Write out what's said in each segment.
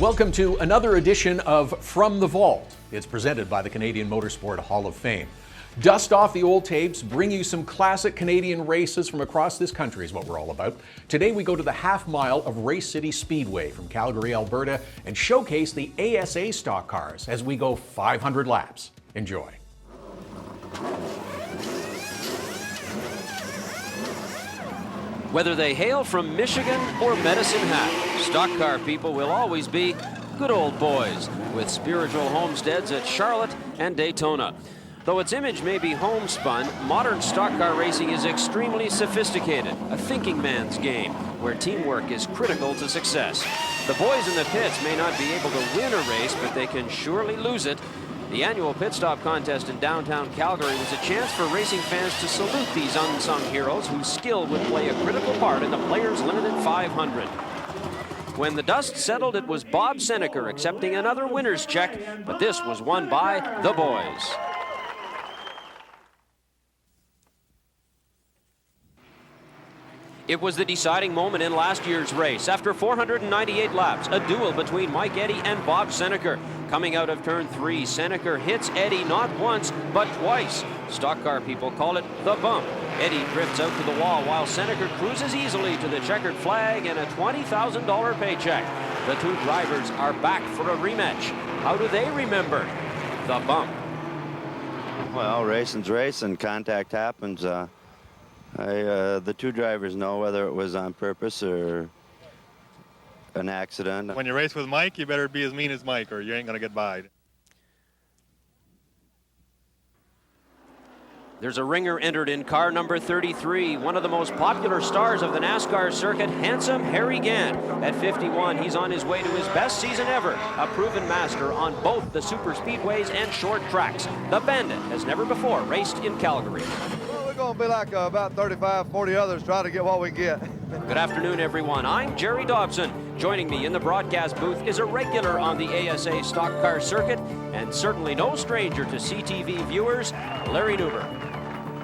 Welcome to another edition of From the Vault. It's presented by the Canadian Motorsport Hall of Fame. Dust off the old tapes, bring you some classic Canadian races from across this country is what we're all about. Today we go to the half mile of Race City Speedway from Calgary, Alberta, and showcase the ASA stock cars as we go 500 laps. Enjoy. Whether they hail from Michigan or Medicine Hat, stock car people will always be good old boys with spiritual homesteads at Charlotte and Daytona. Though its image may be homespun, modern stock car racing is extremely sophisticated, a thinking man's game, where teamwork is critical to success. The boys in the pits may not be able to win a race, but they can surely lose it. The annual pit stop contest in downtown Calgary was a chance for racing fans to salute these unsung heroes whose skill would play a critical part in the Players Limited 500. When the dust settled, it was Bob Seneker accepting another winner's check, but this was won by the boys. It was the deciding moment in last year's race. After 498 laps, a duel between Mike Eddy and Bob Seneker. Coming out of turn 3, Seneker hits Eddy not once, but twice. Stock car people call it the bump. Eddy drifts out to the wall while Seneker cruises easily to the checkered flag and a $20,000 paycheck. The two drivers are back for a rematch. How do they remember the bump? Well, racing's racing. Contact happens. The two drivers know whether it was on purpose or an accident. When you race with Mike, you better be as mean as Mike or you ain't going to get by. There's a ringer entered in car number 33, one of the most popular stars of the NASCAR circuit, handsome Harry Gant. At 51, he's on his way to his best season ever, a proven master on both the super speedways and short tracks. The Bandit has never before raced in Calgary. We're going to be like about 35, 40 others trying to get what we get. Good afternoon, everyone. I'm Jerry Dobson. Joining me in the broadcast booth is a regular on the ASA stock car circuit and certainly no stranger to CTV viewers, Larry Newber.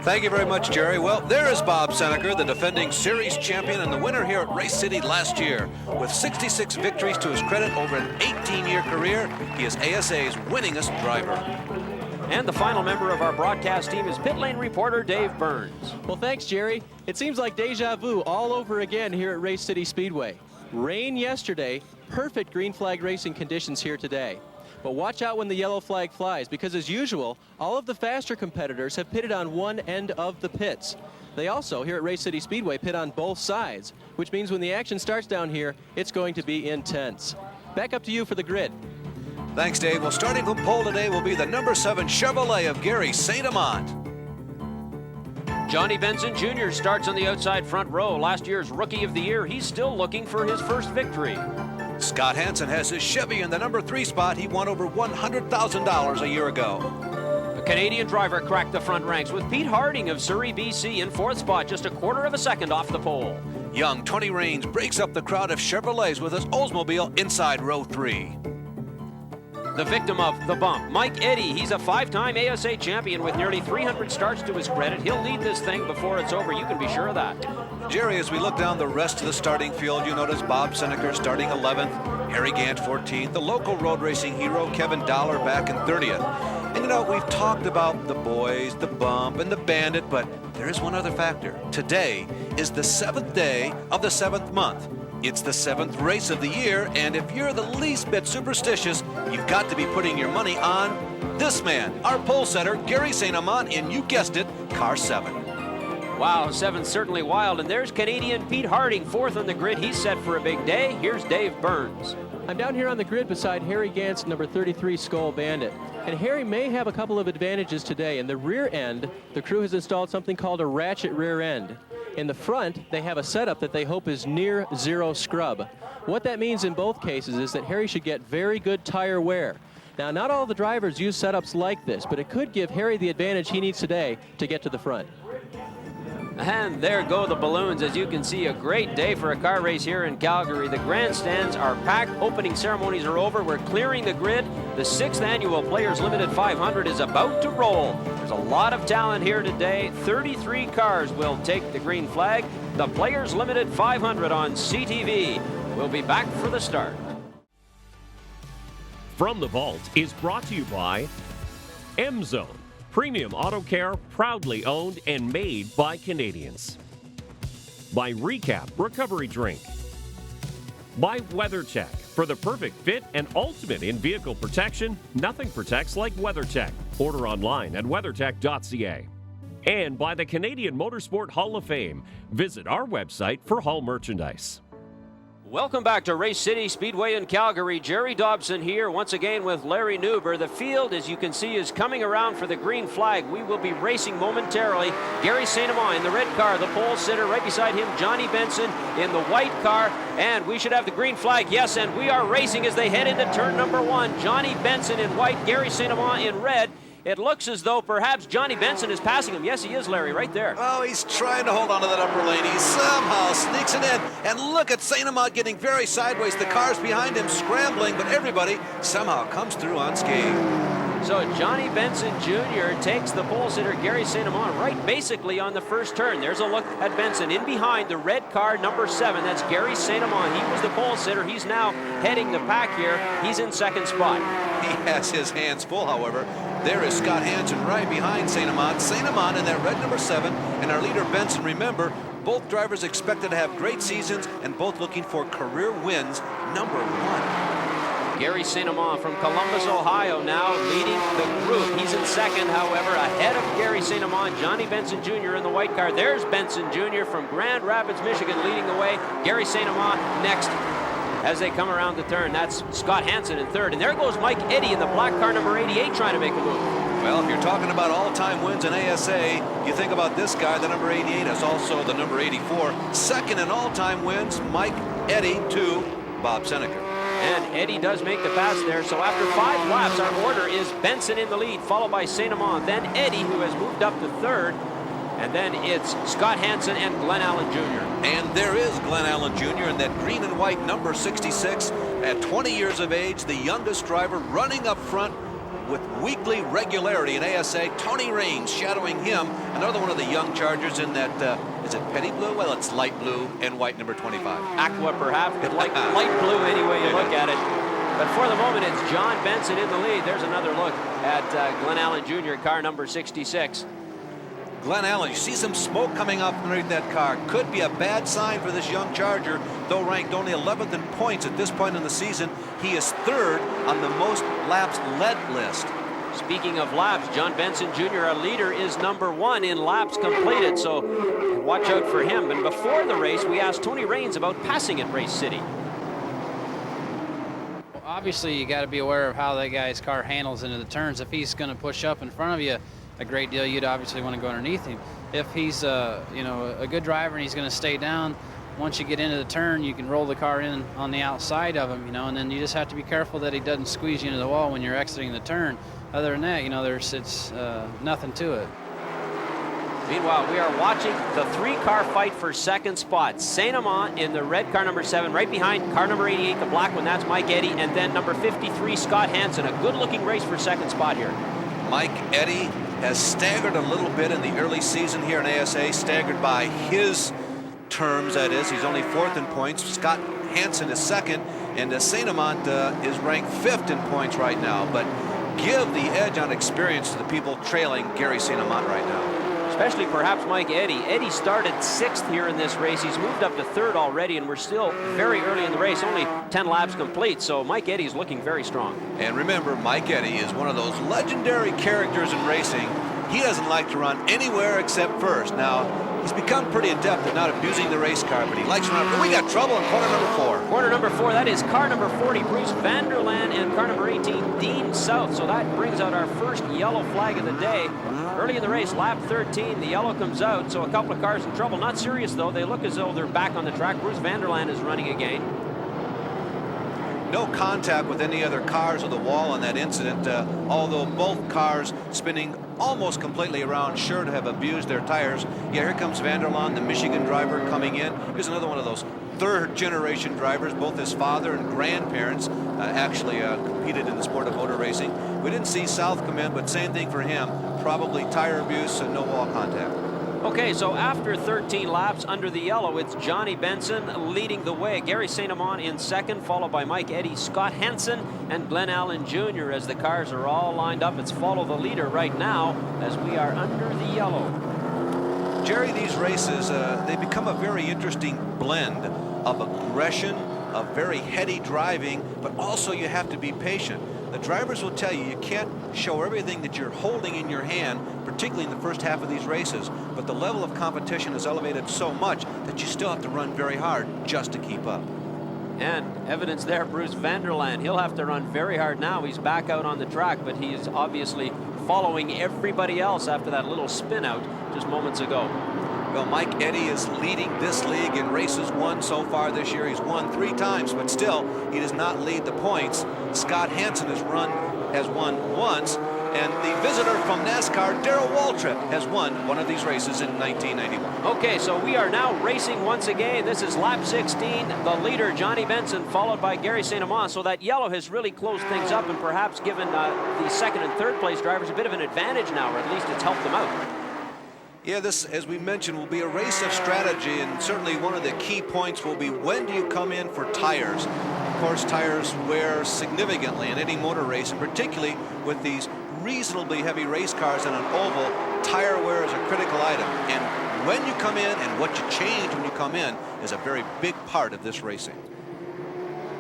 Thank you very much, Jerry. Well, there is Bob Seneker, the defending series champion and the winner here at Race City last year. With 66 victories to his credit over an 18-year career, he is ASA's winningest driver. And the final member of our broadcast team is pit lane reporter Dave Burns. Well, thanks, Jerry. It seems like deja vu all over again here at Race City Speedway. Rain yesterday, perfect green flag racing conditions here today. But watch out when the yellow flag flies, because as usual, all of the faster competitors have pitted on one end of the pits. They also, here at Race City Speedway, pit on both sides, which means when the action starts down here, it's going to be intense. Back up to you for the grid. Thanks, Dave. Well, starting from pole today will be the number 7 Chevrolet of Gary St. Amant. Johnny Benson Jr. starts on the outside front row. Last year's Rookie of the Year, he's still looking for his first victory. Scott Hansen has his Chevy in the number 3 spot. He won over $100,000 a year ago. A Canadian driver cracked the front ranks with Pete Harding of Surrey, BC in 4th spot, just a quarter of a second off the pole. Young Tony Raines breaks up the crowd of Chevrolets with his Oldsmobile inside row 3. The victim of the bump, Mike Eddy. He's a 5-time ASA champion with nearly 300 starts to his credit. He'll lead this thing before it's over. You can be sure of that. Jerry, as we look down the rest of the starting field, you notice Bob Seneker starting 11th, Harry Gant 14th, the local road racing hero Kevin Dollar back in 30th. And you know, we've talked about the boys, the bump, and the bandit, but there is one other factor. Today is the 7th day of the 7th month. It's the 7th race of the year, and if you're the least bit superstitious, you've got to be putting your money on this man, our pole setter, Gary St. Amant, in, you guessed it, car 7. Wow, 7's certainly wild, and there's Canadian Pete Harding, 4th on the grid. He's set for a big day. Here's Dave Burns. I'm down here on the grid beside Harry Gant's number 33 Skull Bandit. And Harry may have a couple of advantages today. In the rear end, the crew has installed something called a ratchet rear end. In the front, they have a setup that they hope is near zero scrub. What that means in both cases is that Harry should get very good tire wear. Now, not all the drivers use setups like this, but it could give Harry the advantage he needs today to get to the front. And there go the balloons. As you can see, a great day for a car race here in Calgary. The grandstands are packed. Opening ceremonies are over. We're clearing the grid. The 6th annual Players Limited 500 is about to roll. There's a lot of talent here today. 33 cars will take the green flag. The Players Limited 500 on CTV. We'll be back for the start. From the Vault is brought to you by M-Zone, premium auto care, proudly owned and made by Canadians. By Recap Recovery Drink. By WeatherTech. For the perfect fit and ultimate in-vehicle protection, nothing protects like WeatherTech. Order online at weathertech.ca. And by the Canadian Motorsport Hall of Fame. Visit our website for Hall merchandise. Welcome back to Race City Speedway in Calgary. Jerry Dobson here once again with Larry Newber. The field, as you can see, is coming around for the green flag. We will be racing momentarily. Gary St. Amand in the red car, the pole sitter. Right beside him, Johnny Benson in the white car. And we should have the green flag. Yes, and we are racing as they head into turn number 1. Johnny Benson in white, Gary St. Amand in red. It looks as though perhaps Johnny Benson is passing him. Yes, he is, Larry, right there. Oh, he's trying to hold on to that upper lane. He somehow sneaks it in. And look at St. Amand getting very sideways. The cars behind him scrambling, but everybody somehow comes through unscathed. So Johnny Benson Jr. takes the pole sitter Gary St. Amand right basically on the first turn. There's a look at Benson in behind the red car, number 7. That's Gary St. Amand. He was the pole sitter. He's now heading the pack here. He's in second spot. He has his hands full, however. There is Scott Hansen right behind St. Amand. St. Amand in that red number 7, and our leader Benson. Remember, both drivers expected to have great seasons and both looking for career wins, number 1. Gary St. Amand from Columbus, Ohio, now leading the group. He's in second, however, ahead of Gary St. Amand. Johnny Benson Jr. in the white car. There's Benson Jr. from Grand Rapids, Michigan, leading the way. Gary St. Amand next as they come around the turn. That's Scott Hansen in third. And there goes Mike Eddy in the black car, number 88, trying to make a move. Well, if you're talking about all-time wins in ASA, you think about this guy, the number 88, is also the number 84. Second in all-time wins, Mike Eddy to Bob Seneca. And Eddy does make the pass there. So after 5 laps, our order is Benson in the lead, followed by St. Amand, then Eddy, who has moved up to third, and then it's Scott Hansen and Glenn Allen Jr. And there is Glenn Allen Jr. in that green and white number 66. At 20 years of age, the youngest driver running up front with weekly regularity in ASA. Tony Raines shadowing him, another one of the young Chargers in that, is it petty blue? Well, it's light blue and white number 25. Aqua, perhaps, but light blue any way you look at it. But for the moment, it's John Benson in the lead. There's another look at Glenn Allen Jr., car number 66. Glenn Allen, you see some smoke coming up underneath that car. Could be a bad sign for this young Charger, though ranked only 11th in points at this point in the season. He is third on the most laps led list. Speaking of laps, John Benson Jr., our leader, is number 1 in laps completed, so watch out for him. And before the race, we asked Tony Raines about passing at Race City. Well, obviously, you got to be aware of how that guy's car handles into the turns. If he's going to push up in front of you a great deal, you'd obviously want to go underneath him. If he's a good driver and he's going to stay down, once you get into the turn, you can roll the car in on the outside of him, and then you just have to be careful that he doesn't squeeze you into the wall when you're exiting the turn. Other than that, it's nothing to it. Meanwhile, we are watching the 3-car fight for second spot. St. Amand in the red car, number 7, right behind car number 88, the black one, that's Mike Eddy, and then number 53, Scott Hansen. A good-looking race for second spot here. Mike Eddy has staggered a little bit in the early season here in ASA, staggered by his terms, that is. He's only 4th in points. Scott Hansen is 2nd, and St. Amand is ranked 5th in points right now. But give the edge on experience to the people trailing Gary St. Amand right now. Especially perhaps Mike Eddy. Eddy started 6th here in this race. He's moved up to 3rd already, and we're still very early in the race, only 10 laps complete. So Mike Eddy's looking very strong. And remember, Mike Eddy is one of those legendary characters in racing. He doesn't like to run anywhere except first. Now, he's become pretty adept at not abusing the race car, but he likes to run. We got trouble in corner number 4. Corner number 4, that is car number 40, Bruce Vanderland, and car number 18, Dean South. So that brings out our first yellow flag of the day. Early in the race, lap 13, the yellow comes out, so a couple of cars in trouble. Not serious, though. They look as though they're back on the track. Bruce Vanderland is running again. No contact with any other cars or the wall on that incident, although both cars spinning almost completely around, sure to have abused their tires. Yeah, here comes Vanderland, the Michigan driver, coming in. Here's another one of those 3rd-generation drivers. Both his father and grandparents actually competed in the sport of motor racing. We didn't see South come in, but same thing for him. Probably tire abuse and no wall contact. Okay, so after 13 laps under the yellow, it's Johnny Benson leading the way. Gary St. Amant in second, followed by Mike Eddy, Scott Hansen, and Glenn Allen Jr. as the cars are all lined up. It's follow the leader right now as we are under the yellow. Jerry, these races, they become a very interesting blend of aggression, of very heady driving, but also you have to be patient. The drivers will tell you you can't show everything that you're holding in your hand, particularly in the first half of these races, but the level of competition is elevated so much that you still have to run very hard just to keep up. And evidence there, Bruce Vanderland. He'll have to run very hard now. He's back out on the track, but he is obviously following everybody else after that little spin out just moments ago. Well, Mike Eddy is leading this league in races won so far this year. He's won 3 times, but still, he does not lead the points. Scott Hansen has won once, and the visitor from NASCAR, Darrell Waltrip, has won one of these races in 1991. Okay, so we are now racing once again. This is lap 16. The leader, Johnny Benson, followed by Gary St. Amant. So that yellow has really closed things up and perhaps given the second and third place drivers a bit of an advantage now, or at least it's helped them out. Yeah, this, as we mentioned, will be a race of strategy, and certainly one of the key points will be when do you come in for tires. Of course, tires wear significantly in any motor race, and particularly with these reasonably heavy race cars on an oval, tire wear is a critical item. And when you come in and what you change when you come in is a very big part of this racing.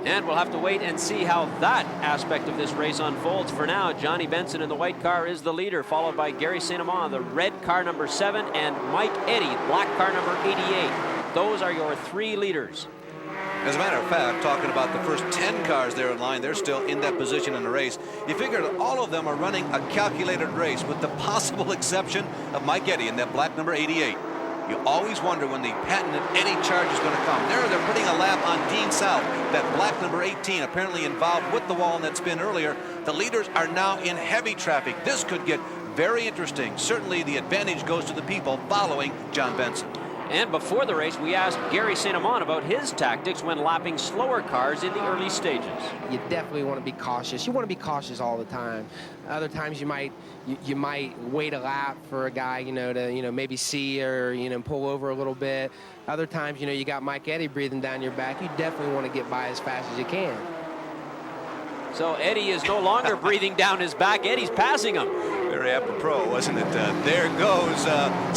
And we'll have to wait and see how that aspect of this race unfolds. For now, Johnny Benson in the white car is the leader, followed by Gary St. Amant, the red car number 7, and Mike Eddy, black car number 88. Those are your 3 leaders. As a matter of fact, talking about the first 10 cars there in line, they're still in that position in the race. You figure that all of them are running a calculated race, with the possible exception of Mike Eddy in that black number 88. You always wonder when the patented Eddy charge is going to come. There, they're putting a lap on Dean South, that black number 18, apparently involved with the wall in that spin earlier. The leaders are now in heavy traffic. This could get very interesting. Certainly the advantage goes to the people following John Benson. And before the race, we asked Gary St. Amant about his tactics when lapping slower cars in the early stages. You definitely want to be cautious. You want to be cautious all the time. Other times you might wait a lap for a guy, to maybe see or pull over a little bit. Other times, you got Mike Eddy breathing down your back. You definitely want to get by as fast as you can. So Eddy is no longer breathing down his back. Eddy's passing him. Very apropos, wasn't it? There goes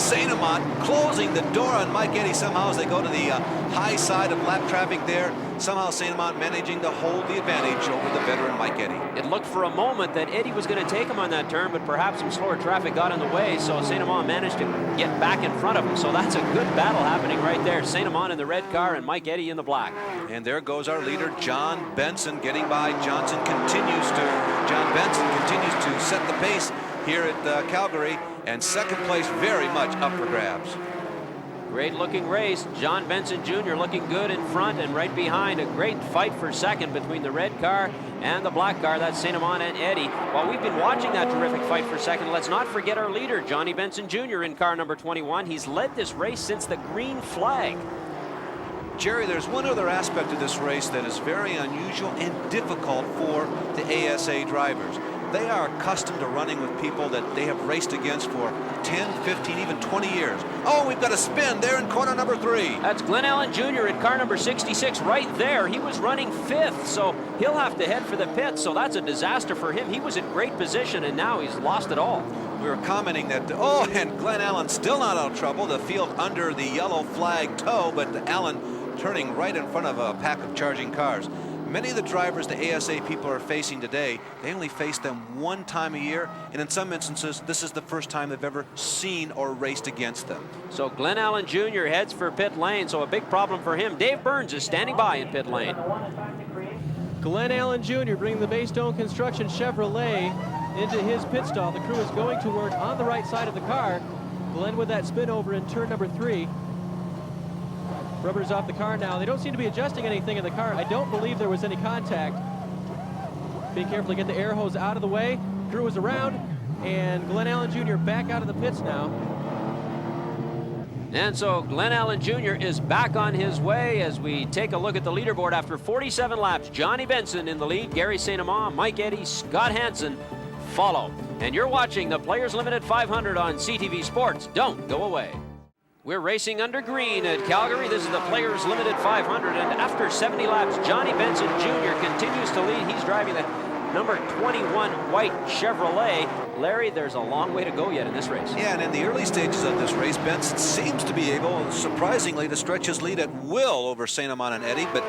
St. Amant closing the door on Mike Eddy somehow as they go to the high side of lap traffic there. Somehow St. Amant managing to hold the advantage over the veteran Mike Eddy. It looked for a moment that Eddy was going to take him on that turn, but perhaps some slower traffic got in the way, so St. Amant managed to get back in front of him. So that's a good battle happening right there. St. Amant in the red car and Mike Eddy in the black. And there goes our leader, John Benson, getting by. John Benson continues to set the pace here at Calgary, and second place very much up for grabs. Great looking race. John Benson Jr. looking good in front and right behind. A great fight for second between the red car and the black car. That's St. Amant and Eddy. While we've been watching that terrific fight for second, let's not forget our leader, Johnny Benson Jr. in car number 21. He's led this race since the green flag. Jerry, there's one other aspect of this race that is very unusual and difficult for the ASA drivers. They are accustomed to running with people that they have raced against for 10, 15, even 20 years. Oh, we've got a spin there in corner number 3. That's Glenn Allen Jr. in car number 66 right there. He was running 5th, so he'll have to head for the pits, so that's a disaster for him. He was in great position, and now he's lost it all. We were commenting that, and Glenn Allen still not out of trouble. The field under the yellow flag tow, but Allen turning right in front of a pack of charging cars. Many of the drivers the ASA people are facing today, they only face them one time a year, and in some instances, this is the first time they've ever seen or raced against them. So Glenn Allen Jr. heads for pit lane, so a big problem for him. Dave Burns is standing by in pit lane. Glenn Allen Jr. bringing the Baystone Construction Chevrolet into his pit stall. The crew is going to work on the right side of the car. Glenn with that spin over in turn number 3. Rubbers off the car now. They don't seem to be adjusting anything in the car. I don't believe there was any contact. Be careful to get the air hose out of the way. Crew is around, and Glenn Allen Jr. back out of the pits now. And so Glenn Allen Jr. is back on his way as we take a look at the leaderboard after 47 laps. Johnny Benson in the lead, Gary St. Amant, Mike Eddy, Scott Hansen follow. And you're watching the Players Limited 500 on CTV Sports. Don't go away. We're racing under green at Calgary. This is the Players Limited 500, and after 70 laps, Johnny Benson Jr. continues to lead. He's driving the number 21 white Chevrolet. Larry, there's a long way to go yet in this race. Yeah, and in the early stages of this race, Benson seems to be able, surprisingly, to stretch his lead at will over St. Amant and Eddie, but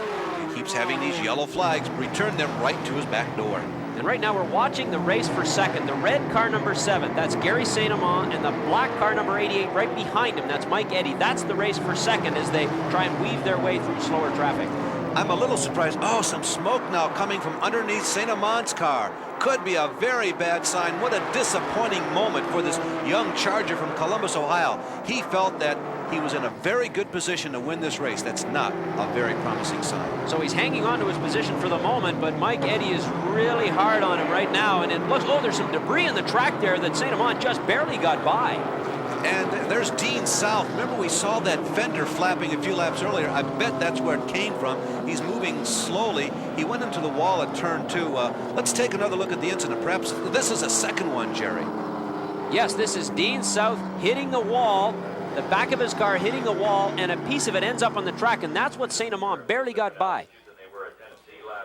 he keeps having these yellow flags return them right to his back door. And right now we're watching the race for second. The red car number 7, that's Gary St. Amant, and the black car number 88 right behind him, that's Mike Eddy. That's the race for second as they try and weave their way through slower traffic. I'm a little surprised. Oh, some smoke now coming from underneath St. Amant's car. Could be a very bad sign. What a disappointing moment for this young Charger from Columbus, Ohio. He felt that he was in a very good position to win this race. That's not a very promising sign. So he's hanging on to his position for the moment, but Mike Eddy is really hard on him right now. And it looks, oh, there's some debris in the track there that St. Amant just barely got by. And there's Dean South. Remember, we saw that fender flapping a few laps earlier. I bet that's where it came from. He's moving slowly. He went into the wall at turn 2. Let's take another look at the incident. Perhaps this is a second one, Jerry. Yes, this is Dean South hitting the wall, the back of his car hitting the wall, and a piece of it ends up on the track, and that's what St. Amant barely got by.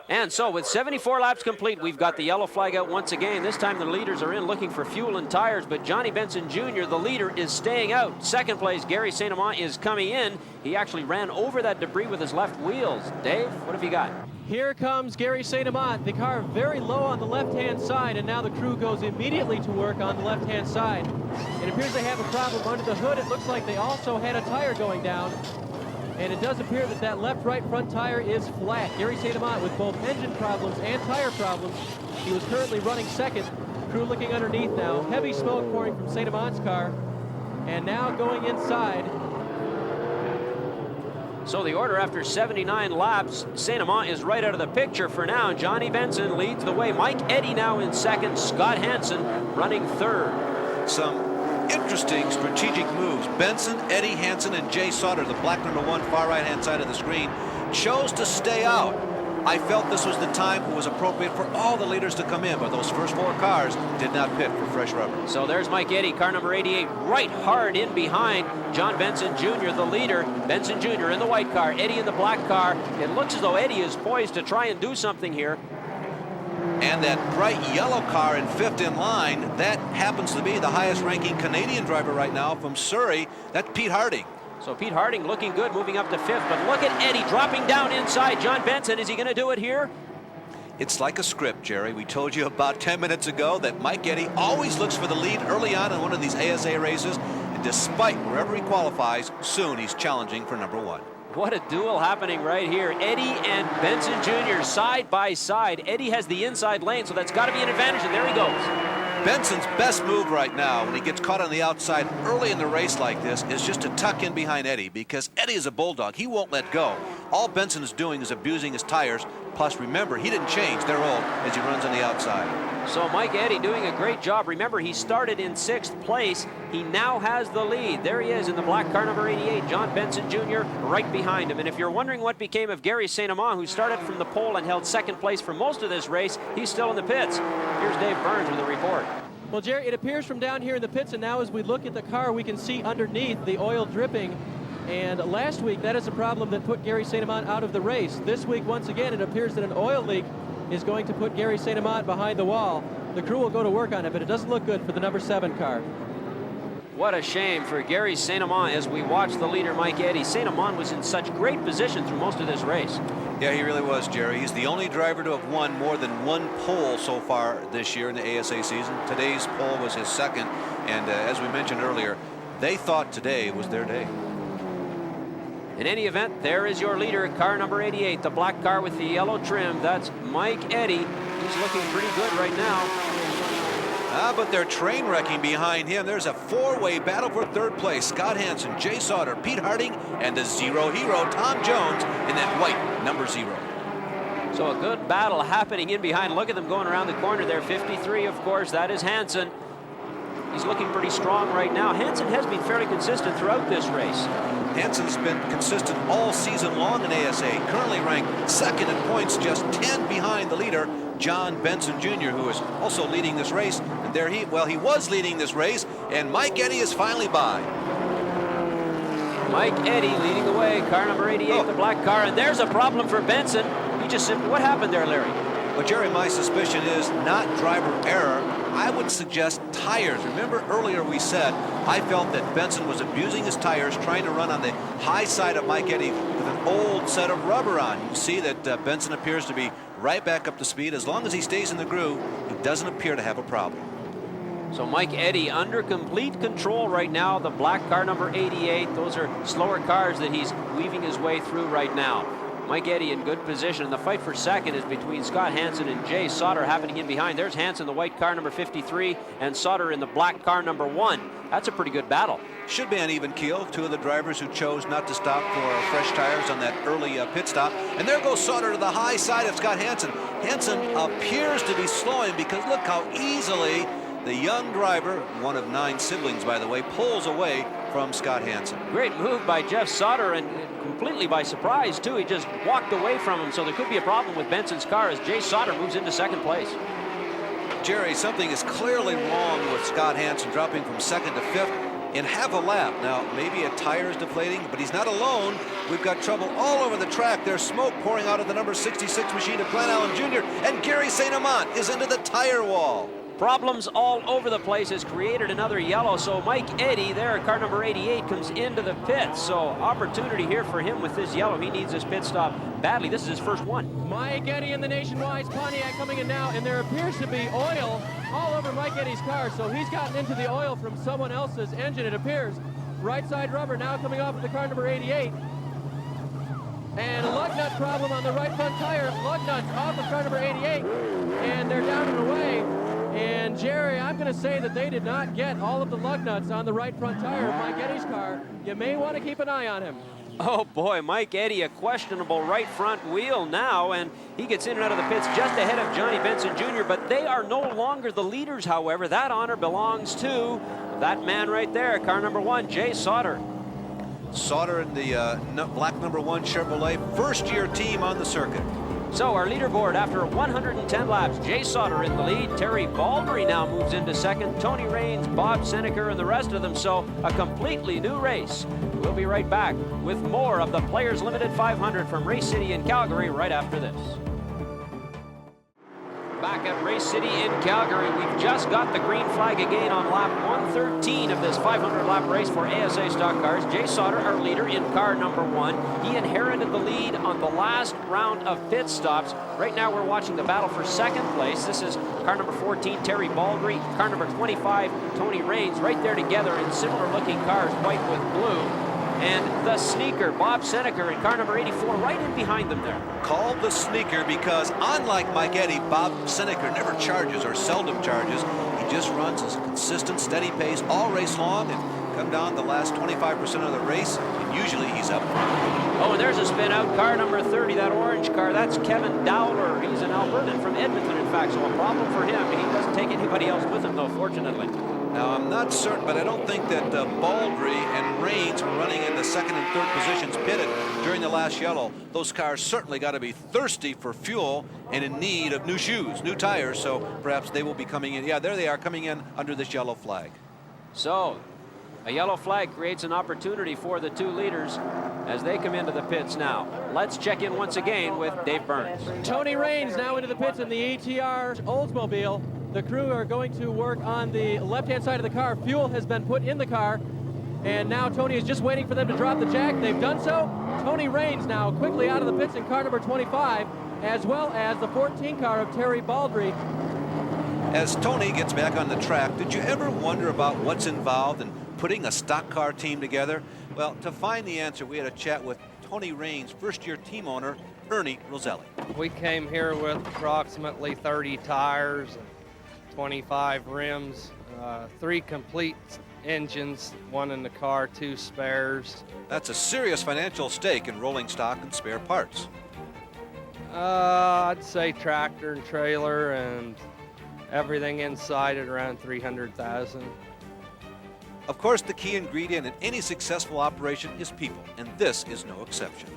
And so with 74 laps complete, we've got the yellow flag out once again. This time the leaders are in looking for fuel and tires, but Johnny Benson Jr., the leader, is staying out. Second place, Gary St. Amant, is coming in. He actually ran over that debris with his left wheels. Dave, what have you got? Here comes Gary St. Amant, the car very low on the left-hand side, and now the crew goes immediately to work on the left-hand side. It appears they have a problem under the hood. It looks like they also had a tire going down. And it does appear that that left-right front tire is flat. Gary St. Amant with both engine problems and tire problems. He was currently running second. Crew looking underneath now. Heavy smoke pouring from St. Amant's car. And now going inside. So the order after 79 laps, St. Amant is right out of the picture for now. Johnny Benson leads the way. Mike Eddy now in second. Scott Hansen running third. Some interesting strategic moves. Benson, Eddie Hansen, and Jay Sauter, the black number 1 far right-hand side of the screen, chose to stay out. I felt this was the time it was appropriate for all the leaders to come in, but those first 4 cars did not pit for fresh rubber. So there's Mike Eddy, car number 88, right hard in behind John Benson Jr., the leader. Benson Jr. in the white car, Eddy in the black car. It looks as though Eddy is poised to try and do something here. And that bright yellow car in 5th in line, that happens to be the highest ranking Canadian driver right now from Surrey. That's Pete Harding. So Pete Harding looking good, moving up to 5th, but look at Eddy dropping down inside John Benson. Is he going to do it here? It's like a script, Jerry. We told you about 10 minutes ago that Mike Eddy always looks for the lead early on in one of these ASA races, and despite wherever he qualifies, soon he's challenging for number 1. What a duel happening right here. Eddy and Benson Jr. side by side. Eddy has the inside lane, so that's got to be an advantage, and there he goes. Benson's best move right now when he gets caught on the outside early in the race like this is just to tuck in behind Eddy, because Eddy is a bulldog. He won't let go. All Benson is doing is abusing his tires. Plus, remember, he didn't change. They're old as he runs on the outside. So Mike Eddy doing a great job. Remember, he started in 6th place. He now has the lead. There he is in the black car number 88, John Benson Jr. right behind him. And if you're wondering what became of Gary St. Amant, who started from the pole and held 2nd place for most of this race, he's still in the pits. Here's Dave Burns with a report. Well, Jerry, it appears from down here in the pits, and now as we look at the car, we can see underneath the oil dripping. And last week, that is a problem that put Gary St. Amant out of the race. This week, once again, it appears that an oil leak is going to put Gary St. Amant behind the wall. The crew will go to work on it, but it doesn't look good for the number 7 car. What a shame for Gary St. Amant as we watch the leader, Mike Eddy. St. Amant was in such great position through most of this race. Yeah, he really was, Jerry. He's the only driver to have won more than 1 pole so far this year in the ASA season. Today's pole was his 2nd, and as we mentioned earlier, they thought today was their day. In any event, there is your leader, car number 88, the black car with the yellow trim. That's Mike Eddy. He's looking pretty good right now. But they're train wrecking behind him. There's a 4-way battle for 3rd place. Scott Hansen, Jay Sauter, Pete Harding, and the Zero Hero, Tom Jones, in that white number 0. So a good battle happening in behind. Look at them going around the corner there. 53, of course, that is Hansen. He's looking pretty strong right now. Hansen has been fairly consistent throughout this race. Hansen's been consistent all season long in ASA, currently ranked 2nd in points, just 10 behind the leader, John Benson Jr., who is also leading this race. And there he was leading this race, and Mike Eddy is finally by. Mike Eddy leading the way, car number 88, the black car, and there's a problem for Benson. He just simply, what happened there, Larry? Well, Jerry, my suspicion is not driver error. I would suggest tires. Remember earlier we said I felt that Benson was abusing his tires, trying to run on the high side of Mike Eddy with an old set of rubber on. You see that Benson appears to be right back up to speed. As long as he stays in the groove, he doesn't appear to have a problem. So Mike Eddy under complete control right now. The black car number 88. Those are slower cars that he's weaving his way through right now. Mike Eddy in good position. The fight for second is between Scott Hansen and Jay Sauter happening in behind. There's Hansen, the white car number 53, and Sauter in the black car number 1. That's a pretty good battle. Should be an even keel. Two of the drivers who chose not to stop for fresh tires on that early pit stop. And there goes Sauter to the high side of Scott Hansen. Hansen appears to be slowing because look how easily the young driver, one of 9 siblings, by the way, pulls away from Scott Hansen. Great move by Jeff Sauter, and completely by surprise, too. He just walked away from him, so there could be a problem with Benson's car as Jay Sauter moves into second place. Jerry, something is clearly wrong with Scott Hansen dropping from second to fifth in half a lap. Now, maybe a tire is deflating, but he's not alone. We've got trouble all over the track. There's smoke pouring out of the number 66 machine of Glenn Allen Jr., and Gary St. Amant is into the tire wall. Problems all over the place has created another yellow, so Mike Eddy there, car number 88, comes into the pits. So opportunity here for him with this yellow. He needs this pit stop badly. This is his first one. Mike Eddy in the Nationwide's Pontiac coming in now, and there appears to be oil all over Mike Eddy's car, so he's gotten into the oil from someone else's engine, it appears. Right side rubber now coming off of the car number 88. And a lug nut problem on the right front tire. Lug nuts off of car number 88, and they're down and away. And Jerry, I'm going to say that they did not get all of the lug nuts on the right front tire of Mike Eddy's car. You may want to keep an eye on him. Oh boy, Mike Eddy, a questionable right front wheel now, and he gets in and out of the pits just ahead of Johnny Benson Jr., but they are no longer the leaders, however. That honor belongs to that man right there, car number 1, Jay Sauter. Sauter in the black number 1 Chevrolet, first-year team on the circuit. So our leaderboard after 110 laps, Jay Sauter in the lead. Terry Baldry now moves into second. Tony Raines, Bob Seneker, and the rest of them. So a completely new race. We'll be right back with more of the Players Limited 500 from Race City in Calgary right after this. Back at Race City in Calgary, we've just got the green flag again on lap 113 of this 500-lap race for ASA stock cars. Jay Sauter, our leader in car number 1. He inherited the lead on the last round of pit stops. Right now we're watching the battle for second place. This is car number 14, Terry Baldry. Car number 25, Tony Raines, right there together in similar-looking cars, white with blue. And the sneaker, Bob Seneker, in car number 84, right in behind them there. Called the sneaker because, unlike Mike Eddy, Bob Seneker never charges or seldom charges. He just runs a consistent, steady pace all race long and come down the last 25% of the race, and usually he's up front. Oh, and there's a spin out, car number 30, that orange car. That's Kevin Dowler. He's an Albertan from Edmonton, in fact, so a problem for him. He doesn't take anybody else with him, though, fortunately. Now, I'm not certain, but I don't think that Baldry and Raines were running in the second and third positions pitted during the last yellow. Those cars certainly got to be thirsty for fuel and in need of new shoes, new tires, so perhaps they will be coming in. Yeah, there they are coming in under this yellow flag. So, a yellow flag creates an opportunity for the two leaders as they come into the pits now. Let's check in once again with Dave Burns. Tony Raines now into the pits in the ETR Oldsmobile. The crew are going to work on the left-hand side of the car. Fuel has been put in the car, and now Tony is just waiting for them to drop the jack. They've done so. Tony Raines now quickly out of the pits in car number 25, as well as the 14 car of Terry Baldry. As Tony gets back on the track, did you ever wonder about what's involved in putting a stock car team together? Well, to find the answer, we had a chat with Tony Raines' first-year team owner, Ernie Roselli. We came here with approximately 30 tires, 25 rims, 3 complete engines, 1 in the car, 2 spares. That's a serious financial stake in rolling stock and spare parts. I'd say tractor and trailer and everything inside at around $300,000. Of course, the key ingredient in any successful operation is people, and this is no exception.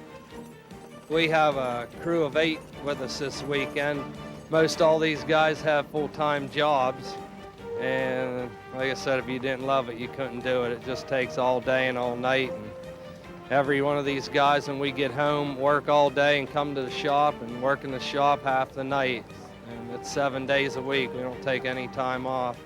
We have a crew of 8 with us this weekend. Most all these guys have full-time jobs, and like I said, if you didn't love it, you couldn't do it. It just takes all day and all night, and every one of these guys, when we get home, work all day and come to the shop and work in the shop half the night. And it's 7 days a week. We don't take any time off.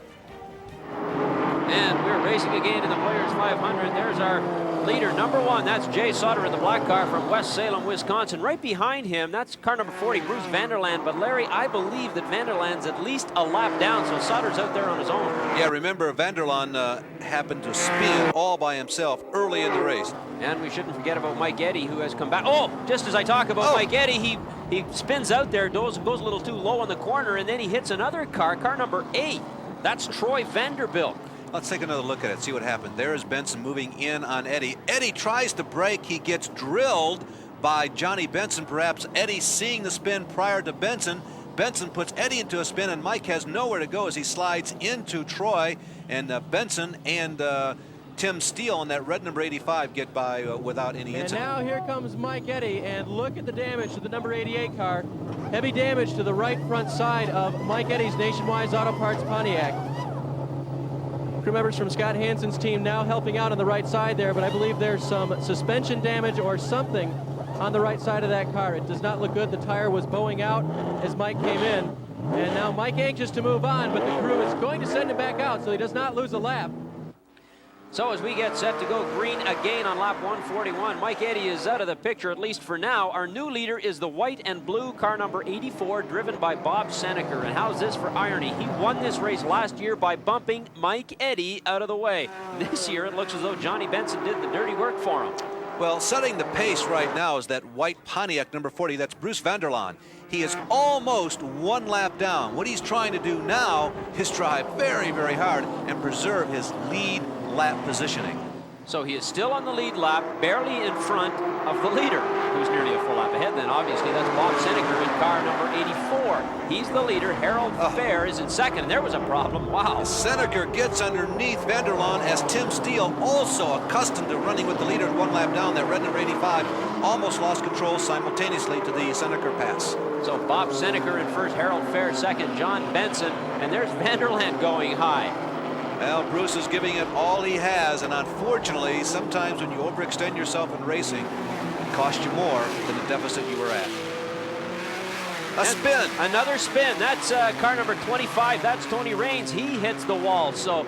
And we're racing again in the Players 500. There's our leader, number 1. That's Jay Sauter in the black car from West Salem, Wisconsin. Right behind him, that's car number 40, Bruce Vanderland. But Larry, I believe that Vanderland's at least a lap down, so Sauter's out there on his own. Yeah, remember, Vanderland happened to spin all by himself early in the race. And we shouldn't forget about Mike Eddy, who has come back. Oh, just as I talk about Mike Eddy, he spins out there, goes a little too low on the corner, and then he hits another car number 8. That's Troy Vanderbilt. Let's take another look at it, see what happened. There's Benson moving in on Eddy. Eddy tries to brake. He gets drilled by Johnny Benson. Perhaps Eddy seeing the spin prior to Benson. Benson puts Eddy into a spin, and Mike has nowhere to go as he slides into Troy. And Benson and Tim Steele on that red number 85 get by without any incident. And now here comes Mike Eddy, and look at the damage to the number 88 car. Heavy damage to the right front side of Mike Eddy's Nationwide Auto Parts Pontiac. Crew members from Scott Hansen's team now helping out on the right side there, but I believe there's some suspension damage or something on the right side of that car. It does not look good. The tire was bowing out as Mike came in. And now Mike anxious to move on, but the crew is going to send him back out so he does not lose a lap. So as we get set to go green again on lap 141, Mike Eddy is out of the picture, at least for now. Our new leader is the white and blue car number 84, driven by Bob Seneker. And how's this for irony? He won this race last year by bumping Mike Eddy out of the way. This year, it looks as though Johnny Benson did the dirty work for him. Well, setting the pace right now is that white Pontiac number 40. That's Bruce Vanderlaan. He is almost 1 lap down. What he's trying to do now is drive very, very hard and preserve his lead lap positioning. So he is still on the lead lap, barely in front of the leader, who's nearly a full lap ahead. Then obviously that's Bob Seneker in car number 84. He's the leader. Harold Fair is in second. And there was a problem. Wow. Seneker gets underneath Vanderlaan as Tim Steele, also accustomed to running with the leader 1 lap down. That red number 85 almost lost control simultaneously to the Seneker pass. So Bob Seneker in first, Harold Fair second, John Benson, and there's Vanderland going high. Well, Bruce is giving it all he has, and unfortunately, sometimes when you overextend yourself in racing, it costs you more than the deficit you were at. A spin. Another spin. That's car number 25. That's Tony Raines. He hits the wall. So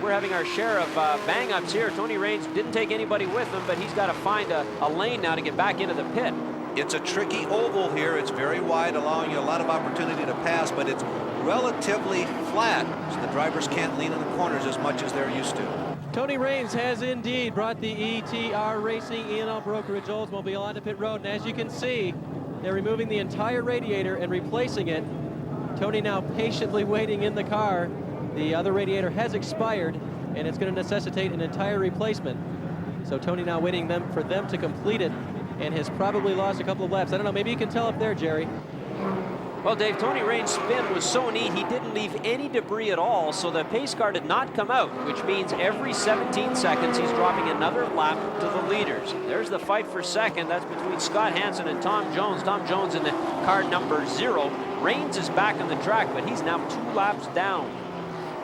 we're having our share of bang-ups here. Tony Raines didn't take anybody with him, but he's got to find a lane now to get back into the pit. It's a tricky oval here. It's very wide, allowing you a lot of opportunity to pass, but it's relatively flat, so the drivers can't lean in the corners as much as they're used to. Tony Raines has indeed brought the ETR Racing E&L Brokerage Oldsmobile onto pit road, and as you can see, they're removing the entire radiator and replacing it. Tony now patiently waiting in the car. The other radiator has expired, and it's going to necessitate an entire replacement. So Tony now waiting for them to complete it, and has probably lost a couple of laps. I don't know, maybe you can tell up there, Jerry. Well, Dave, Tony Raines' spin was so neat, he didn't leave any debris at all, so the pace car did not come out, which means every 17 seconds he's dropping another lap to the leaders. There's the fight for second. That's between Scott Hansen and Tom Jones. Tom Jones in the car number 0. Raines is back on the track, but he's now 2 laps down.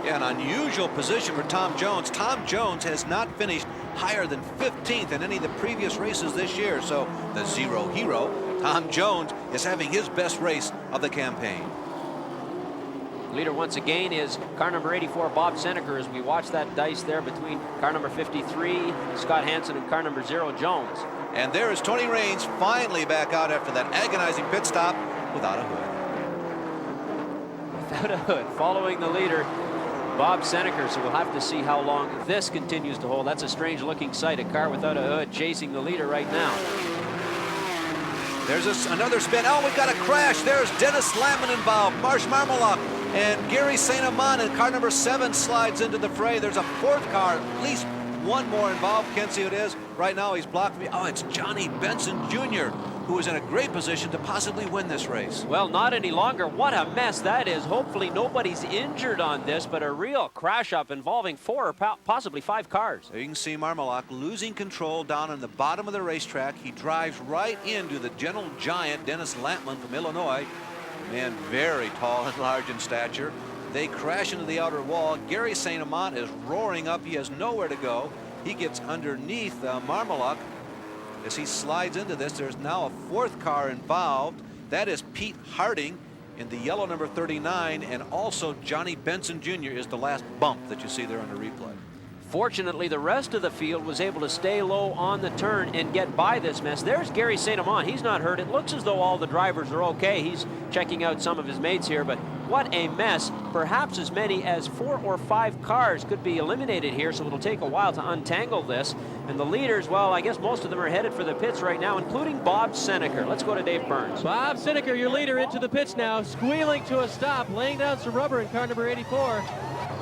Yeah, an unusual position for Tom Jones. Tom Jones has not finished higher than 15th in any of the previous races this year, so the Zero Hero, Tom Jones, is having his best race of the campaign. Leader once again is car number 84, Bob Seneker, as we watch that dice there between car number 53, Scott Hansen, and car number 0, Jones. And there is Tony Raines finally back out after that agonizing pit stop without a hood. Without a hood, following the leader, Bob Seneker, so we'll have to see how long this continues to hold. That's a strange looking sight, a car without a hood chasing the leader right now. There's another spin. Oh, we got a crash. There's Dennis Lamon involved, Marsh Marmolak, and Gary St. Amand, and car number 7 slides into the fray. There's a 4th car, at least one more involved. Can't see who it is. Right now he's blocked me. Oh, it's Johnny Benson Jr., who is in a great position to possibly win this race. Well, not any longer. What a mess that is. Hopefully nobody's injured on this, but a real crash up involving 4 or possibly 5 cars. So you can see Marmolak losing control down on the bottom of the racetrack. He drives right into the gentle giant Dennis Lampman from Illinois. Man, very tall and large in stature. They crash into the outer wall. Gary St. Amand is roaring up. He has nowhere to go. He gets underneath Marmolak. As he slides into this, there's now a fourth car involved. That is Pete Harding in the yellow number 39, and also Johnny Benson Jr. is the last bump that you see there on the replay. Fortunately, the rest of the field was able to stay low on the turn and get by this mess. There's Gary St. Amant. He's not hurt. It looks as though all the drivers are okay. He's checking out some of his mates here, but what a mess. Perhaps as many as 4 or 5 cars could be eliminated here, so it'll take a while to untangle this. And the leaders, well, I guess most of them are headed for the pits right now, including Bob Seneker. Let's go to Dave Burns. Bob Seneker, your leader, into the pits now, squealing to a stop, laying down some rubber in car number 84.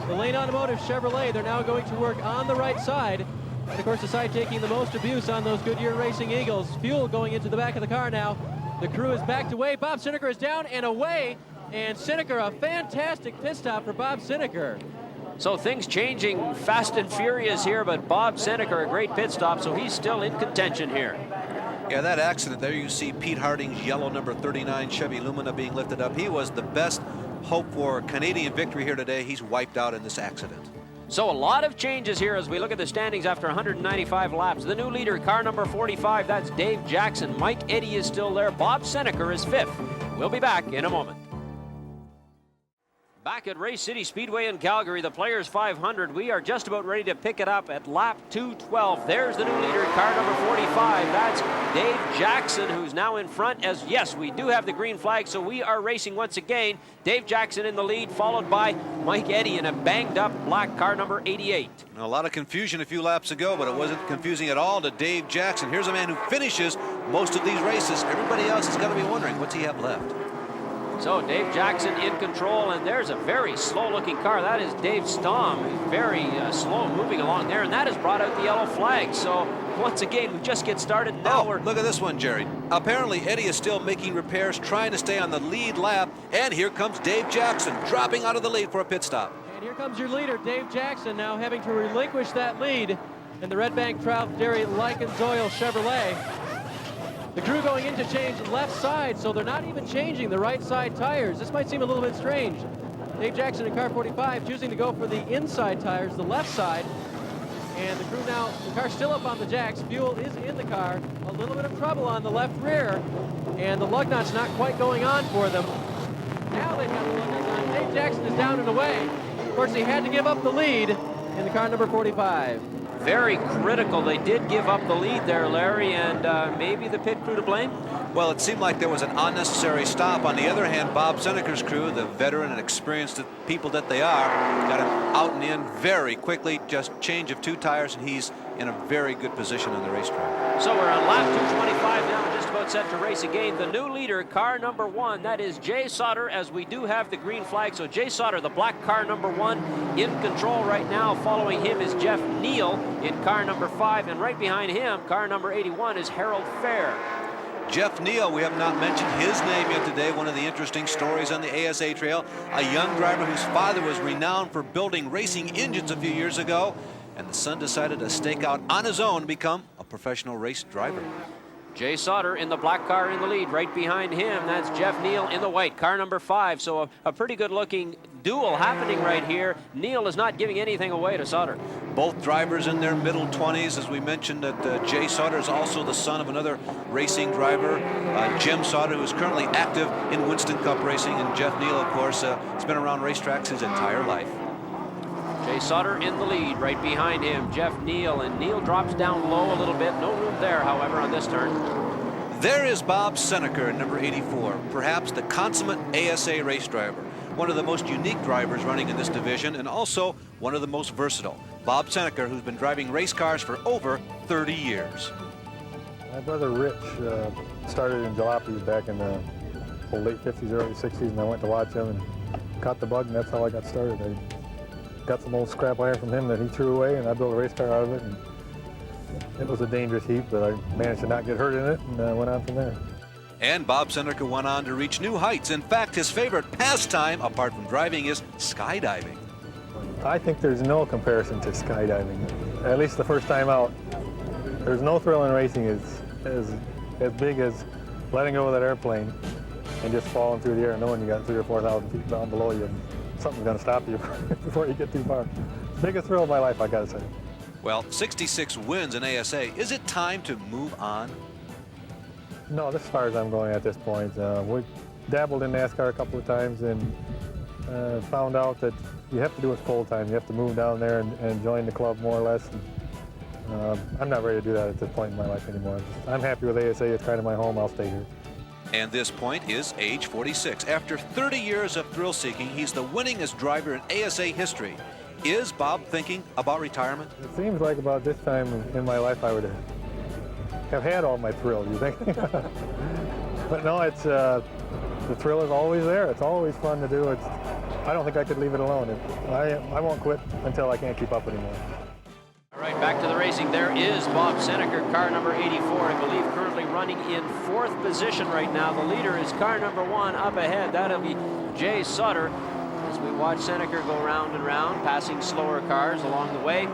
The Lane Automotive Chevrolet, they're now going to work on the right side. And of course, the side taking the most abuse on those Goodyear Racing Eagles. Fuel going into the back of the car now. The crew is backed away. Bob Seneker is down and away. And Seneker, a fantastic pit stop for Bob Seneker. So things changing fast and furious here, but Bob Seneker, a great pit stop, so he's still in contention here. Yeah, that accident there, you see Pete Harding's yellow number 39 Chevy Lumina being lifted up. He was the best hope for Canadian victory here today. He's wiped out in this accident. So a lot of changes here as we look at the standings after 195 laps. The new leader, car number 45, that's Dave Jackson. Mike Eddy is still there. Bob Seneker is 5th. We'll be back in a moment. Back at Race City Speedway in Calgary, the Players 500. We are just about ready to pick it up at lap 212. There's the new leader, car number 45. That's Dave Jackson, who's now in front, as yes, we do have the green flag, so we are racing once again. Dave Jackson in the lead, followed by Mike Eddy in a banged up black car number 88. A lot of confusion a few laps ago, but it wasn't confusing at all to Dave Jackson. Here's a man who finishes most of these races. Everybody else is going to be wondering, what's he have left? So Dave Jackson in control, and there's a very slow-looking car. That is Dave Stom, very slow moving along there, and that has brought out the yellow flag. So once again, we just get started now. Look at this one, Jerry. Apparently, Eddie is still making repairs, trying to stay on the lead lap, and here comes Dave Jackson, dropping out of the lead for a pit stop. And here comes your leader, Dave Jackson, now having to relinquish that lead in the Red Bank Trout Dairy Likens Oil Chevrolet. The crew going in to change left side, so they're not even changing the right side tires. This might seem a little bit strange. Dave Jackson in car 45 choosing to go for the inside tires, the left side. And the crew now, the car's still up on the jacks. Fuel is in the car. A little bit of trouble on the left rear. And the lug nut's not quite going on for them. Now they've got the lug nuts on. Dave Jackson is down and away. Of course, he had to give up the lead in the car number 45. Very critical. They did give up the lead there, Larry, and maybe the pit crew to blame? Well, it seemed like there was an unnecessary stop. On the other hand, Bob Seneker's crew, the veteran and experienced people that they are, got him out and in very quickly. Just change of 2 tires, and he's in a very good position on the racetrack. So we're on lap 225 now, just about set to race again. The new leader, car number 1, that is Jay Sauter, as we do have the green flag. So Jay Sauter, the black car number 1, in control right now. Following him is Jeff Neal in car number 5, and right behind him, car number 81, is Harold Fair. Jeff Neal, we have not mentioned his name yet today. One of the interesting stories on the ASA trail, a young driver whose father was renowned for building racing engines a few years ago, and the son decided to stake out on his own to become a professional race driver. Jay Sauter in the black car in the lead. Right behind him, that's Jeff Neal in the white, car number 5. So a pretty good looking duel happening right here. Neal is not giving anything away to Sauter. Both drivers in their middle 20s. As we mentioned, that Jay Sauter is also the son of another racing driver, Jim Sauter, who is currently active in Winston Cup racing. And Jeff Neal, of course, has been around racetracks his entire life. Jay Sauter in the lead. Right behind him, Jeff Neal, and Neal drops down low a little bit. No room there, however, on this turn. There is Bob Seneker in number 84, perhaps the consummate ASA race driver. One of the most unique drivers running in this division, and also one of the most versatile. Bob Seneker, who's been driving race cars for over 30 years. My brother Rich started in jalopies back in the late 50s, early 60s, and I went to watch him and caught the bug, and that's how I got started. I got some old scrap iron from him that he threw away, and I built a race car out of it. And it was a dangerous heat, but I managed to not get hurt in it, and went on from there. And Bob Seneker went on to reach new heights. In fact, his favorite pastime, apart from driving, is skydiving. I think there's no comparison to skydiving, at least the first time out. There's no thrill in racing as big as letting go of that airplane and just falling through the air, knowing you got 3,000 or 4,000 feet down below you, and something's going to stop you before you get too far. Biggest thrill of my life, I got to say. Well, 66 wins in ASA. Is it time to move on? No, that's as far as I'm going at this point. We dabbled in NASCAR a couple of times and found out that you have to do it full time. You have to move down there and join the club more or less. I'm not ready to do that at this point in my life anymore. I'm happy with ASA. It's kind of my home. I'll stay here. And this point is age 46. After 30 years of thrill-seeking, he's the winningest driver in ASA history. Is Bob thinking about retirement? It seems like about this time in my life I would have had all my thrills, you think? But no, it's the thrill is always there. It's always fun to do. I don't think I could leave it alone. I won't quit until I can't keep up anymore. All right, back to the racing. There is Bob Seneker, car number 84, I believe, currently running in 4th position right now. The leader is car number 1 up ahead. That'll be Jay Sutter. As we watch Seneker go round and round, passing slower cars along the way.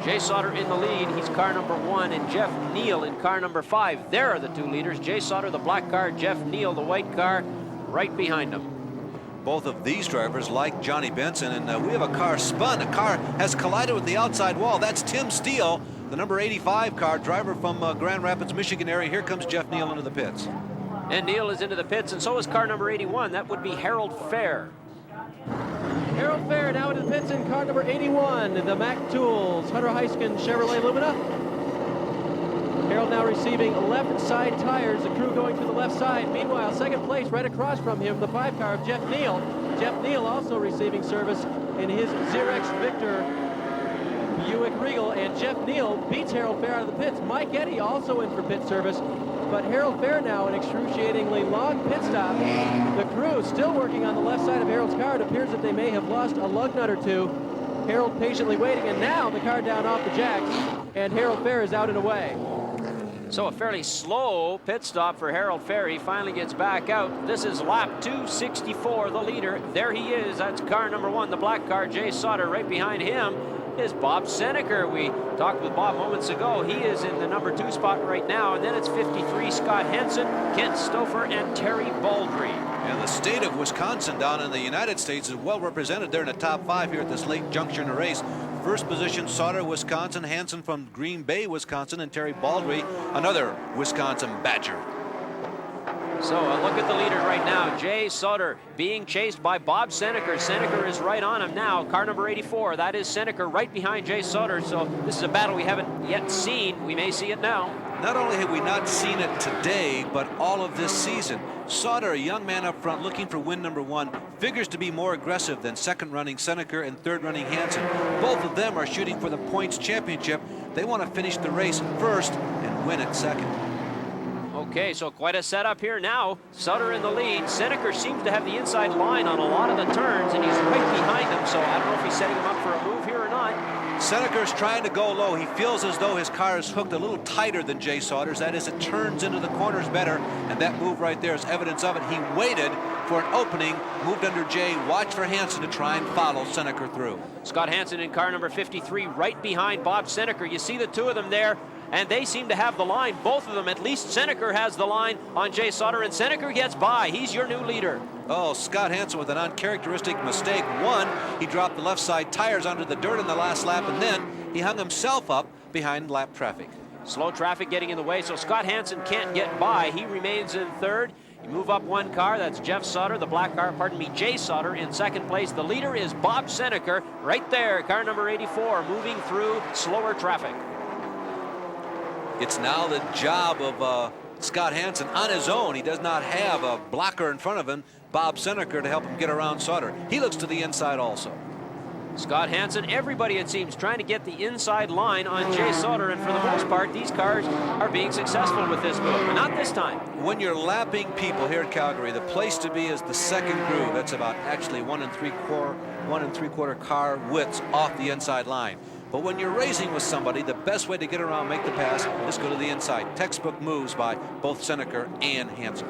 Jay Sutter in the lead. He's car number 1, and Jeff Neal in car number 5. There are the two leaders. Jay Sutter, the black car, Jeff Neal, the white car, right behind him. Both of these drivers like Johnny Benson, and we have a car spun. A car has collided with the outside wall. That's Tim Steele, the number 85 car, driver from Grand Rapids, Michigan area. Here comes Jeff Neal into the pits. And Neal is into the pits, and so is car number 81. That would be Harold Fair. Harold Fair now into the pits in car number 81, the Mac Tools, Hunter Heiskin Chevrolet Lumina. Harold now receiving left side tires, the crew going to the left side. Meanwhile, second place right across from him, the 5 car of Jeff Neal. Jeff Neal also receiving service in his Xerox Victor Buick Regal, and Jeff Neal beats Harold Fair out of the pits. Mike Eddy also in for pit service, but Harold Fair now an excruciatingly long pit stop. The crew still working on the left side of Harold's car. It appears that they may have lost a lug nut or two. Harold patiently waiting, and now the car down off the jacks, and Harold Fair is out and away. So a fairly slow pit stop for Harold Fair. He finally gets back out. This is lap 264, the leader. There he is. That's car number 1, the black car, Jay Sutter. Right behind him is Bob Seneker. We talked with Bob moments ago. He is in the number 2 spot right now. And then it's 53, Scott Hansen, Kent Stouffer, and Terry Baldry. And the state of Wisconsin down in the United States is well represented. They're in the top 5 here at this late juncture in the race. First position, Sauter, Wisconsin, Hansen from Green Bay, Wisconsin, and Terry Baldry, another Wisconsin Badger. So a look at the leader right now, Jay Sutter being chased by Bob Seneker. Seneker is right on him now, car number 84. That is Seneker right behind Jay Sutter. So this is a battle we haven't yet seen. We may see it now. Not only have we not seen it today, but all of this season. Sauter, a young man up front looking for win number 1, figures to be more aggressive than second-running Seneker and third-running Hansen. Both of them are shooting for the points championship. They want to finish the race first and win it second. Okay, so quite a setup here now. Sutter in the lead. Seneker seems to have the inside line on a lot of the turns, and he's right behind him, so I don't know if he's setting him up for a move here or not. Seneker's trying to go low. He feels as though his car is hooked a little tighter than Jay Sauter's. That is, it turns into the corners better, and that move right there is evidence of it. He waited for an opening, moved under Jay, watched for Hansen to try and follow Seneker through. Scott Hansen in car number 53, right behind Bob Seneker. You see the two of them there, and they seem to have the line, both of them. At least Seneker has the line on Jay Sutter, and Seneker gets by. He's your new leader. Oh, Scott Hansen with an uncharacteristic mistake. One, he dropped the left side tires onto the dirt in the last lap, and then he hung himself up behind lap traffic. Slow traffic getting in the way, so Scott Hansen can't get by. He remains in third. You move up one car, that's Jeff Sutter, the black car, Jay Sutter in second place. The leader is Bob Seneker, right there, car number 84, moving through slower traffic. It's now the job of Scott Hansen on his own. He does not have a blocker in front of him, Bob Seneker, to help him get around Sutter. He looks to the inside also. Scott Hansen, everybody it seems trying to get the inside line on Jay Sutter, and for the most part these cars are being successful with this move, but not this time. When you're lapping people here at Calgary, the place to be is the second groove. That's about actually 1 3/4 car widths off the inside line. But when you're racing with somebody, the best way to get around, make the pass, is go to the inside. Textbook moves by both Seneker and Hansen.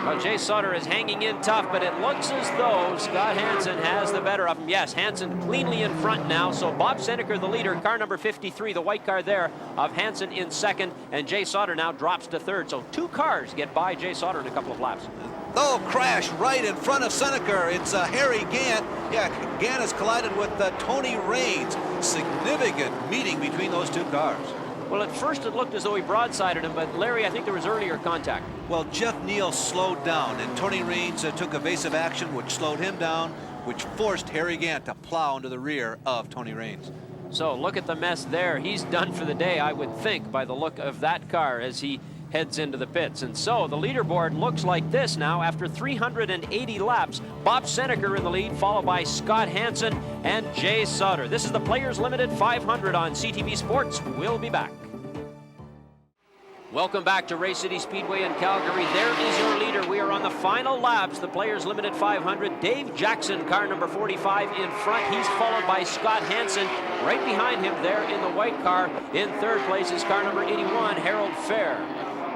Well, Jay Sutter is hanging in tough, but it looks as though Scott Hansen has the better of him. Yes, Hansen cleanly in front now, so Bob Seneker, the leader, car number 53, the white car there, of Hansen in second, and Jay Sutter now drops to third. So two cars get by Jay Sutter in a couple of laps. Oh, crash right in front of Seneca. It's Harry Gant. Yeah, Gant has collided with Tony Raines. Significant meeting between those two cars. Well, at first it looked as though he broadsided him, but Larry, I think there was earlier contact. Well, Jeff Neal slowed down, and Tony Raines took evasive action, which slowed him down, which forced Harry Gant to plow into the rear of Tony Raines. So look at the mess there. He's done for the day, I would think, by the look of that car as he heads into the pits. And so the leaderboard looks like this now after 380 laps. Bob Seneca in the lead, followed by Scott Hansen and Jay Sauter. This is the Players Limited 500 on CTV Sports. We'll be back. Welcome back to Race City Speedway in Calgary. There is your leader. We are on the final laps, the Players Limited 500. Dave Jackson, car number 45 in front. He's followed by Scott Hansen. Right behind him there in the white car. In third place is car number 81, Harold Fair.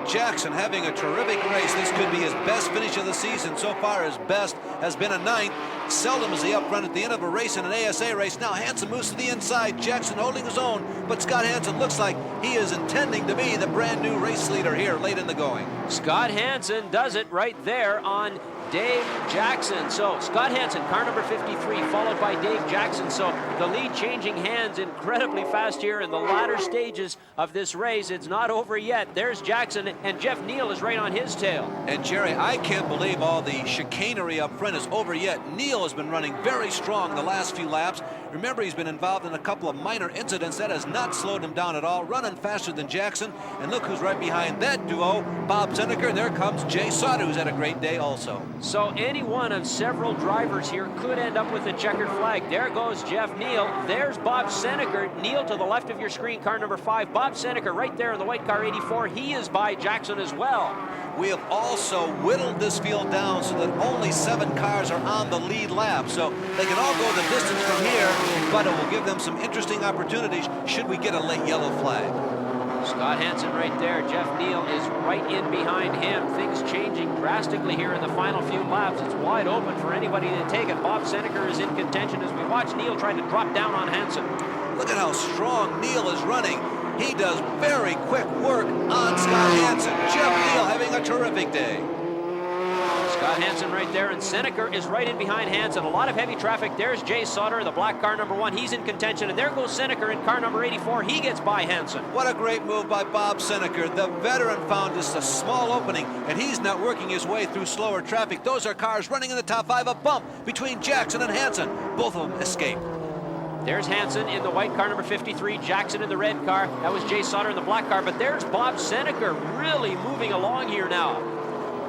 Jackson having a terrific race. This could be his best finish of the season. So far, his best has been a 9th. Seldom is he up front at the end of a race in an ASA race. Now Hansen moves to the inside. Jackson holding his own, but Scott Hansen looks like he is intending to be the brand new race leader here late in the going. Scott Hansen does it right there on Dave Jackson. So Scott Hansen, car number 53, followed by Dave Jackson. So the lead changing hands incredibly fast here in the latter stages of this race. It's not over yet. There's Jackson, and Jeff Neal is right on his tail. And Jerry, I can't believe all the chicanery up front is over yet. Neal has been running very strong the last few laps. Remember, he's been involved in a couple of minor incidents. That has not slowed him down at all. Running faster than Jackson. And look who's right behind that duo, Bob Seneca. There comes Jay Sauter, who's had a great day also. So any one of several drivers here could end up with a checkered flag. There goes Jeff Neal. There's Bob Seneca. Neal to the left of your screen, car number 5. Bob Seneca right there in the white car 84. He is by Jackson as well. We have also whittled this field down so that only 7 cars are on the lead lap. So they can all go the distance from here, but it will give them some interesting opportunities should we get a late yellow flag. Scott Hansen right there. Jeff Neal is right in behind him. Things changing drastically here in the final few laps. It's wide open for anybody to take it. Bob Seneca is in contention as we watch Neal try to drop down on Hansen. Look at how strong Neal is running. He does very quick work on Scott Hansen. Jeff Neal having a terrific day. Scott Hansen right there, and Seneca is right in behind Hansen. A lot of heavy traffic. There's Jay Sauter, the black car number 1. He's in contention, and there goes Seneca in car number 84. He gets by Hansen. What a great move by Bob Seneca. The veteran found just a small opening, and he's not working his way through slower traffic. Those are cars running in the top 5. A bump between Jackson and Hansen. Both of them escape. There's Hansen in the white car number 53, Jackson in the red car. That was Jay Sauter in the black car, but there's Bob Seneca really moving along here now.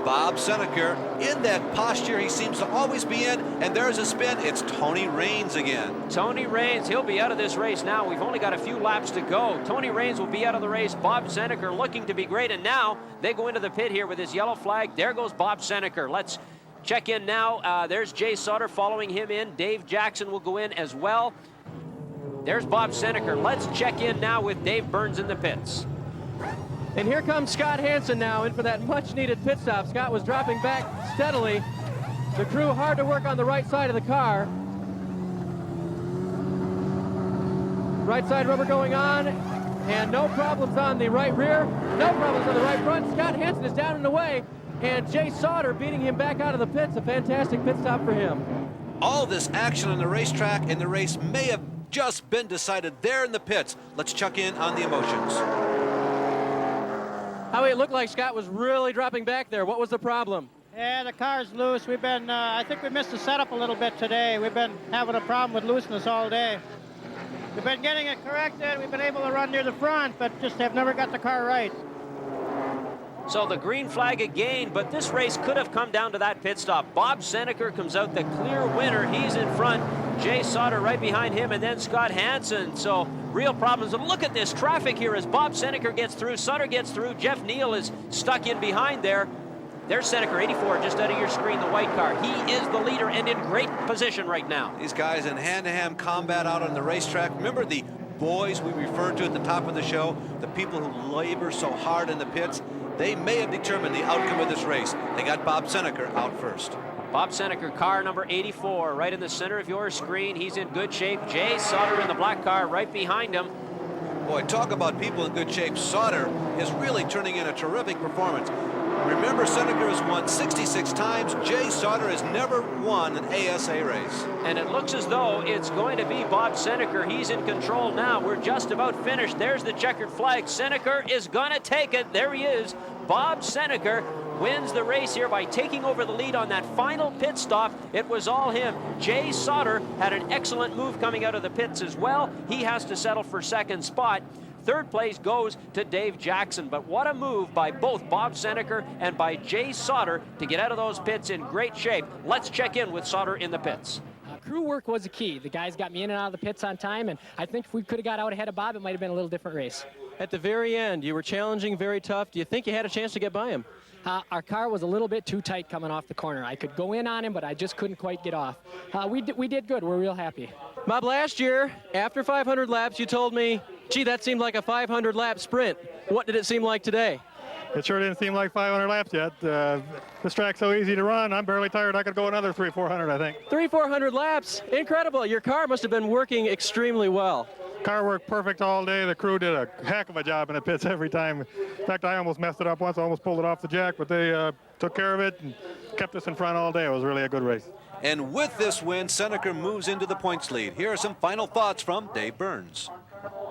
Bob Seneca in that posture he seems to always be in, and there's a spin. It's Tony Raines again. Tony Raines, he'll be out of this race now. We've only got a few laps to go. Tony Raines will be out of the race. Bob Seneca looking to be great, and now they go into the pit here with his yellow flag. There goes Bob Seneca. Let's check in now. There's Jay Sauter following him in. Dave Jackson will go in as well. There's Bob Seneca. Let's check in now with Dave Burns in the pits. And here comes Scott Hansen now in for that much-needed pit stop. Scott was dropping back steadily. The crew hard to work on the right side of the car. Right side rubber going on, and no problems on the right rear, no problems on the right front. Scott Hansen is down and away, and Jay Sauter beating him back out of the pits. A fantastic pit stop for him. All this action on the racetrack and the race may have just been decided there in the pits. Let's check in on the emotions. Howie, it looked like Scott was really dropping back there. What was the problem? Yeah, the car's loose. We've been, I think we missed the setup a little bit today. We've been having a problem with looseness all day. We've been getting it corrected. We've been able to run near the front, but just have never got the car right. So the green flag again, but this race could have come down to that pit stop. Bob Seneca comes out the clear winner. He's in front. Jay Sauter right behind him, and then Scott Hansen. So real problems. And look at this traffic here as Bob Seneca gets through, Sauter gets through, Jeff Neal is stuck in behind there. There's Seneca, 84, just out of your screen, the white car. He is the leader and in great position right now. These guys in hand-to-hand combat out on the racetrack. Remember the boys we referred to at the top of the show, the people who labor so hard in the pits? They may have determined the outcome of this race. They got Bob Seneca out first. Bob Seneca, car number 84, right in the center of your screen. He's in good shape. Jay Sauter in the black car right behind him. Boy, talk about people in good shape. Sauter is really turning in a terrific performance. Remember, Seneca has won 66 times. Jay Sauter has never won an ASA race. And it looks as though it's going to be Bob Seneca. He's in control now. We're just about finished. There's the checkered flag. Seneca is going to take it. There he is. Bob Seneca wins the race here by taking over the lead on that final pit stop. It was all him. Jay Sauter had an excellent move coming out of the pits as well. He has to settle for second spot. Third place goes to Dave Jackson, but what a move by both Bob Seneca and by Jay Sauter to get out of those pits in great shape. Let's check in with Sauter in the pits. Crew work was the key. The guys got me in and out of the pits on time, and I think if we could have got out ahead of Bob, it might have been a little different race. At the very end, you were challenging, very tough. Do you think you had a chance to get by him? Our car was a little bit too tight coming off the corner. I could go in on him, but I just couldn't quite get off. We did good. We're real happy. Bob, last year, after 500 laps, you told me, gee, that seemed like a 500-lap sprint. What did it seem like today? It sure didn't seem like 500 laps yet. This track's so easy to run. I'm barely tired. I could go another 300-400, I think. 300-400 laps. Incredible. Your car must have been working extremely well. Car worked perfect all day. The crew did a heck of a job in the pits every time. In fact, I almost messed it up once. I almost pulled it off the jack, but they took care of it and kept us in front all day. It was really a good race. And with this win, Seneca moves into the points lead. Here are some final thoughts from Dave Burns.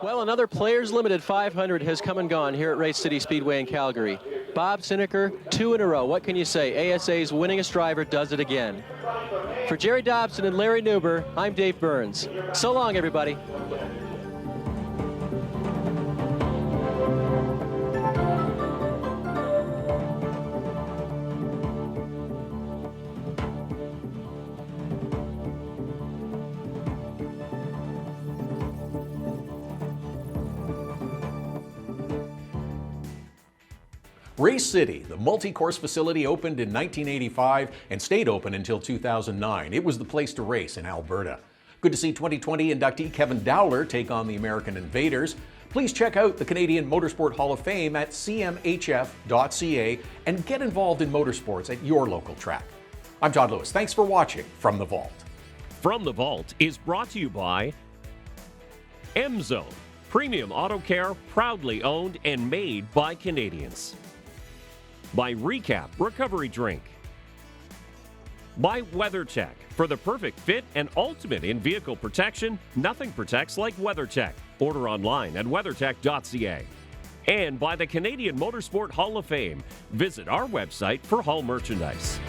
Well, another Players Limited 500 has come and gone here at Race City Speedway in Calgary. Bob Seneca, 2 in a row. What can you say? ASA's winningest driver does it again. For Jerry Dobson and Larry Newber, I'm Dave Burns. So long, everybody. Race City, the multi-course facility, opened in 1985 and stayed open until 2009. It was the place to race in Alberta. Good to see 2020 inductee Kevin Dowler take on the American Invaders. Please check out the Canadian Motorsport Hall of Fame at cmhf.ca and get involved in motorsports at your local track. I'm Todd Lewis. Thanks for watching From the Vault. From the Vault is brought to you by M-Zone, premium auto care, proudly owned and made by Canadians. By Recap Recovery Drink. By WeatherTech. For the perfect fit and ultimate in-vehicle protection, nothing protects like WeatherTech. Order online at weathertech.ca. And by the Canadian Motorsport Hall of Fame. Visit our website for Hall merchandise.